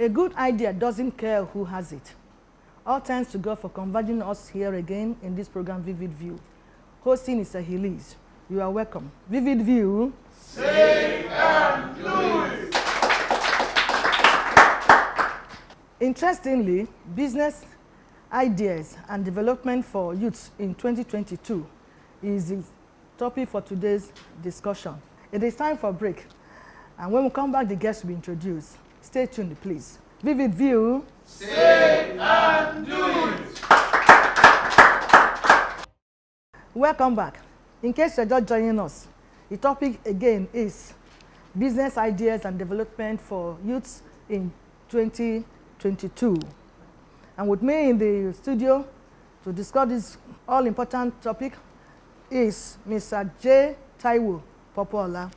A good idea doesn't care who has it. All thanks to God for converging us here again in this program, Vivid View. Hosting is Ahiliz. You are welcome. Vivid View. Say and do it. Interestingly, business ideas and development for youths in 2022 is the topic for today's discussion. It is time for a break. And when we come back, the guests will be introduced. Stay tuned, please. Vivid View. Say and do it. Welcome back. In case you're just joining us, the topic again is business ideas and development for youths in 2022. And with me in the studio to discuss this all-important topic is Mr. J. Taiwo Popola.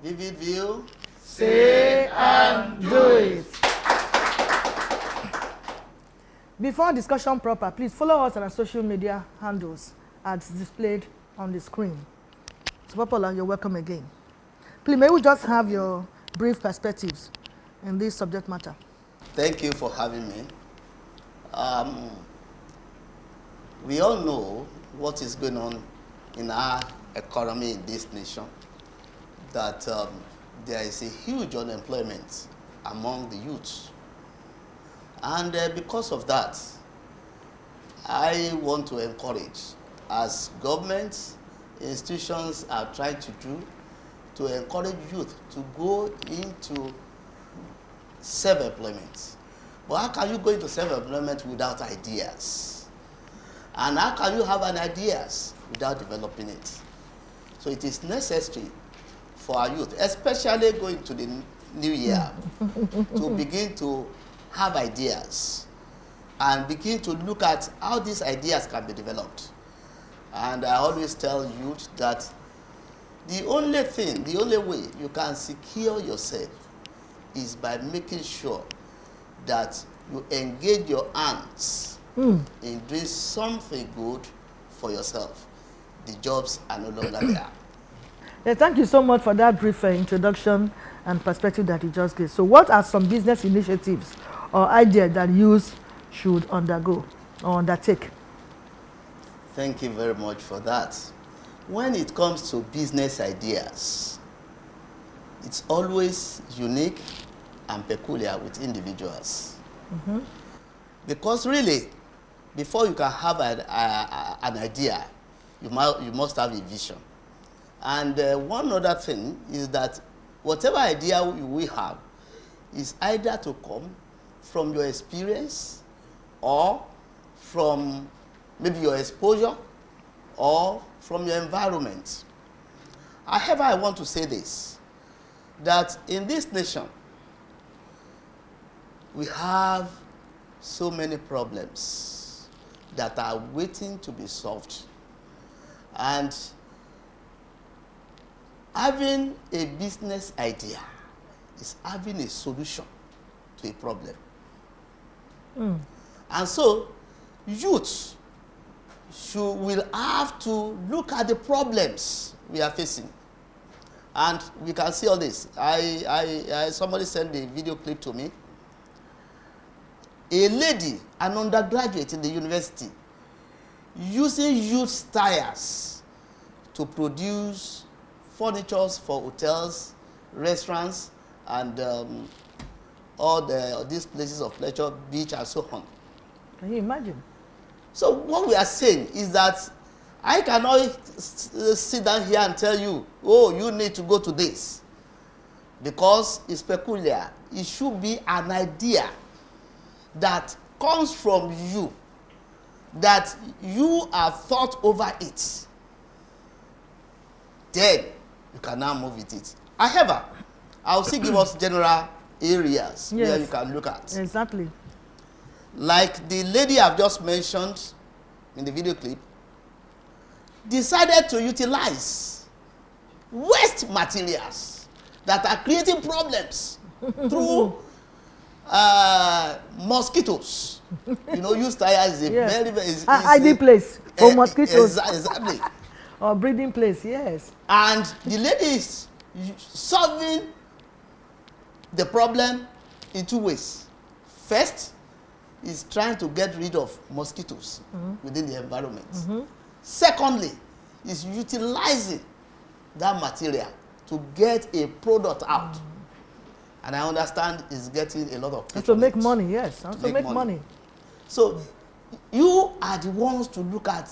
Vivid View. Say and do it. Before discussion proper, please follow us on our social media handles as displayed on the screen. So Popola, you're welcome again. Please, may we just have your brief perspectives in this subject matter? Thank you for having me. We all know what is going on in our economy in this nation, that there is a huge unemployment among the youths. And because of that, I want to encourage, as governments, institutions are trying to do, to encourage youth to go into self-employment. But how can you go into self-employment without ideas? And how can you have an ideas without developing it? So it is necessary for our youth, especially going to the new year, to begin to have ideas and begin to look at how these ideas can be developed. And I always tell youth that the only thing, the only way you can secure yourself is by making sure that you engage your hands in doing something good for yourself. The jobs are no longer there. Yeah, thank you so much for that brief introduction and perspective that you just gave. So what are some business initiatives or ideas that youth should undergo or undertake? Thank you very much for that. When it comes to business ideas, it's always unique and peculiar with individuals. Because really, before you can have an idea, you must have a vision. And one other thing is that whatever idea we have is either to come from your experience or from maybe your exposure or from your environment. However, I want to say this, that in this nation, we have so many problems that are waiting to be solved. And having a business idea is having a solution to a problem. And so, youth will have to look at the problems we are facing. And we can see all this. Somebody sent a video clip to me. A lady, an undergraduate in the university, using used tires to produce furniture for hotels, restaurants, and all these places of pleasure, beach, and so on. Can you imagine? So what we are saying is that I cannot sit down here and tell you, oh, you need to go to this, because it's peculiar. It should be an idea that comes from you, that you have thought over it. Then you can now move with it. However, I'll still give us general areas where you can look at. Exactly. Like the lady I've just mentioned in the video clip, decided to utilize waste materials that are creating problems through mosquitoes. You know, used tire is a very ideal place for mosquitoes. Exactly. Or breeding place, yes. And the lady is solving the problem in two ways. First, is trying to get rid of mosquitoes within the environment. Secondly, is utilizing that material to get a product out. And I understand is getting a lot of And to make money, yes. And to make money. So you are the ones to look at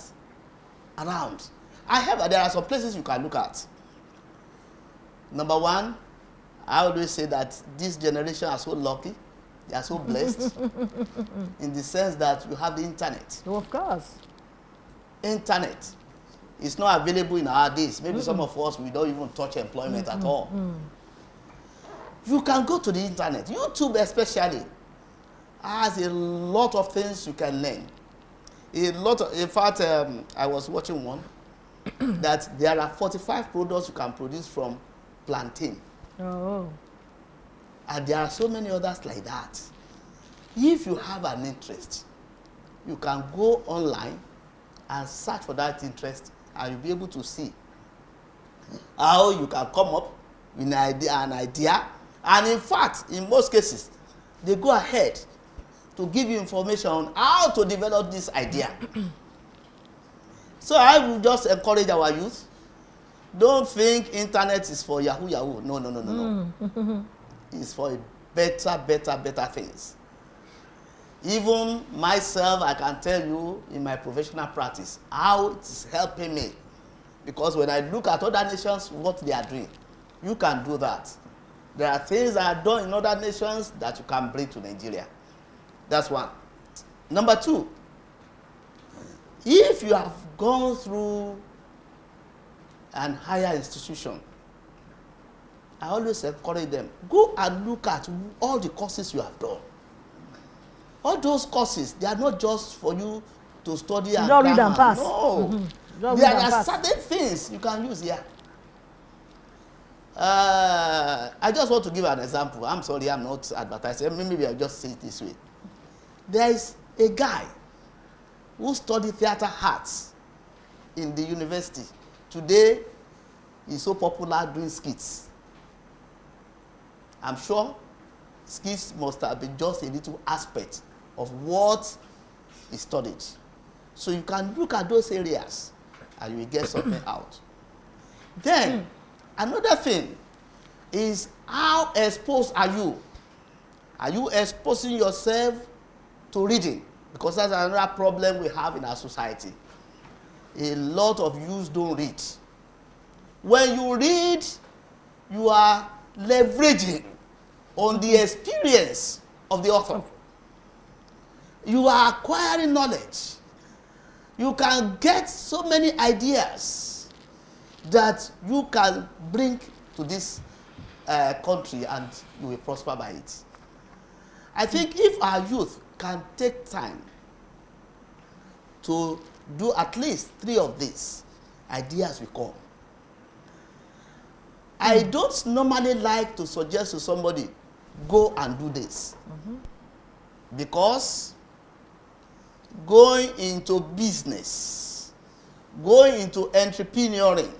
around. However, there are some places you can look at. Number one, I always say that this generation are so lucky, they are so blessed in the sense that you have the internet. Oh, of course. Internet is not available in our days. Maybe some of us, we don't even touch employment at all. You can go to the internet. YouTube especially has a lot of things you can learn. In fact, I was watching one that there are 45 products you can produce from plantain. Oh. And there are so many others like that. If you have an interest, you can go online and search for that interest, and you'll be able to see how you can come up with an idea. And in fact, in most cases, they go ahead to give you information on how to develop this idea. So I will just encourage our youth. Don't think internet is for Yahoo Yahoo. No. It's for better things. Even myself, I can tell you in my professional practice how it is helping me. Because when I look at other nations, what they are doing, you can do that. There are things that are done in other nations that you can bring to Nigeria. That's one. Number two, if you have gone through an higher institution, I always encourage them, go and look at all the courses you have done. All those courses, they are not just for you to study and don't read and pass. No. There are certain things you can use here. I just want to give an example. I'm sorry, I'm not advertising. Maybe I'll just say it this way. There is a guy who studied theater arts in the university. Today, he's so popular doing skits. I'm sure skits must have been just a little aspect of what he studied. So you can look at those areas and you will get something out. Then, another thing is, how exposed are you? Are you exposing yourself to reading? Because that's another problem we have in our society. A lot of youths don't read. When you read, you are leveraging on the experience of the author. You are acquiring knowledge. You can get so many ideas that you can bring to this country, and you will prosper by it. I think if our youth can take time to do at least 3 of these, ideas will come. I don't normally like to suggest to somebody, go and do this. Because going into business, going into entrepreneuring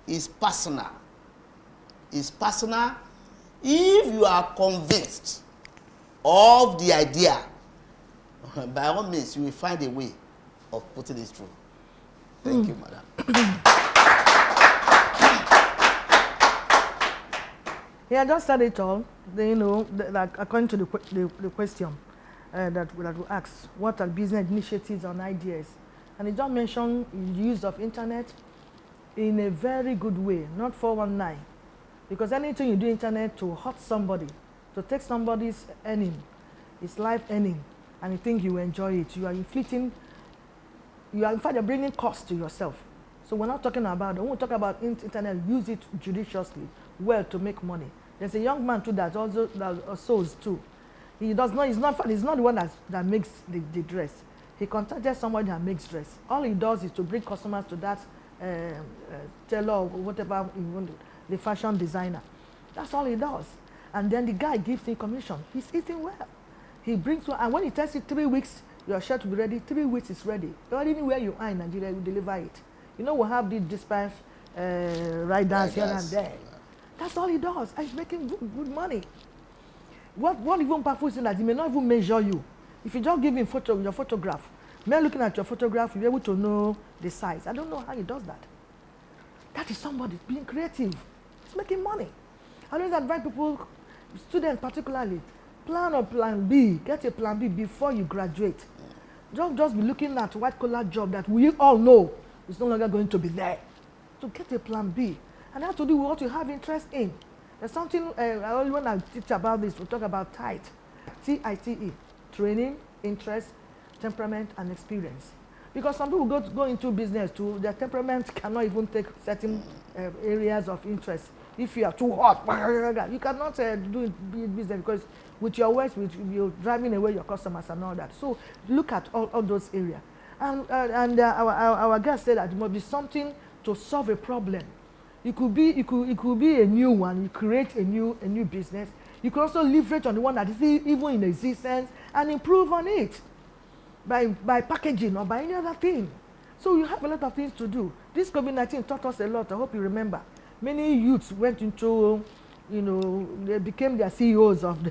is personal. It's personal. If you are convinced of the idea, by all means, you will find a way of putting it through. Thank you, madam. Yeah, I just said it all. Like according to the question that we asked, what are business initiatives and ideas? And it just mentioned the use of internet in a very good way, not 419. Because anything you do internet to hurt somebody, to take somebody's earning, it's life earning, and you think you enjoy it, you are inflicting, in fact, you're bringing cost to yourself. So we're not talking about, when we talk about internet, use it judiciously, well, to make money. There's a young man too that also sews too. He does not, he's not the one that makes the dress. He contacted somebody that makes dress. All he does is to bring customers to that tailor or whatever, the fashion designer. That's all he does. And then the guy gives him commission. He's eating well. He brings you, and when he tells you 3 weeks, your shirt will be ready, 3 weeks is ready. Anywhere you are in Nigeria, you deliver it. We have these dispatch riders here and there. That's all he does. And he's making good money. What even baffles is that he may not even measure you. If you just give him your photograph, men looking at your photograph, you'll be able to know the size. I don't know how he does that. That is somebody being creative. He's making money. I always advise people, students particularly, plan a plan B. Get a plan B before you graduate. Don't just be looking at white-collar job that we all know is no longer going to be there. So get a plan B. And that has to do with what you have interest in. There's something, when I teach about this, we talk about TITE. T-I-T-E. Training, interest, temperament, and experience. Because some people go into business too, their temperament cannot even take certain areas of interest. If you are too hot, you cannot do business because with your words, you're driving away your customers and all that. So look at all those areas. And our guest said that it must be something to solve a problem. It could be a new one. You create a new business. You can also leverage on the one that is even in existence and improve on it by packaging or by any other thing. So you have a lot of things to do. This COVID-19 taught us a lot. I hope you remember. Many youths went into, they became their CEOs of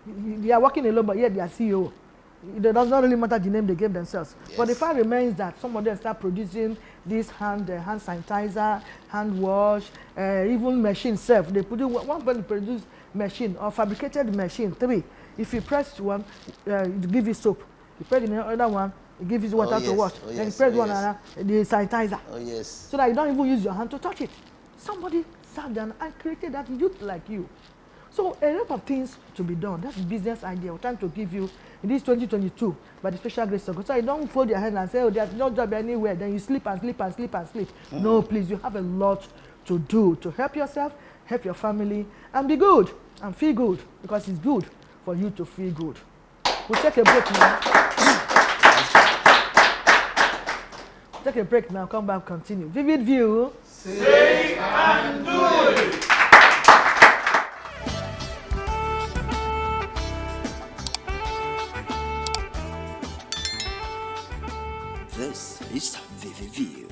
they are working alone, but yet they are CEO. It does not really matter the name they gave themselves. Yes. But the fact remains that some of them start producing this hand sanitizer, hand wash, even machine self. They produce machine or fabricated machine. 3. If you press one, it give you soap. You press the other one, it gives you water to wash. Then you press one another, the sanitizer. Oh yes. So that you don't even use your hand to touch it. Somebody sat down and created that youth like you. So a lot of things to be done. That's a business idea we're trying to give you in this 2022 by the special grace of God. So you don't fold your hand and say, oh, there's no job anywhere. Then you sleep and sleep and sleep and sleep. Mm-hmm. No, please, you have a lot to do to help yourself, help your family, and be good and feel good because it's good for you to feel good. We'll take a break now. Take a break now, come back, continue. Vivid View. Say and do it. This is Vivid View.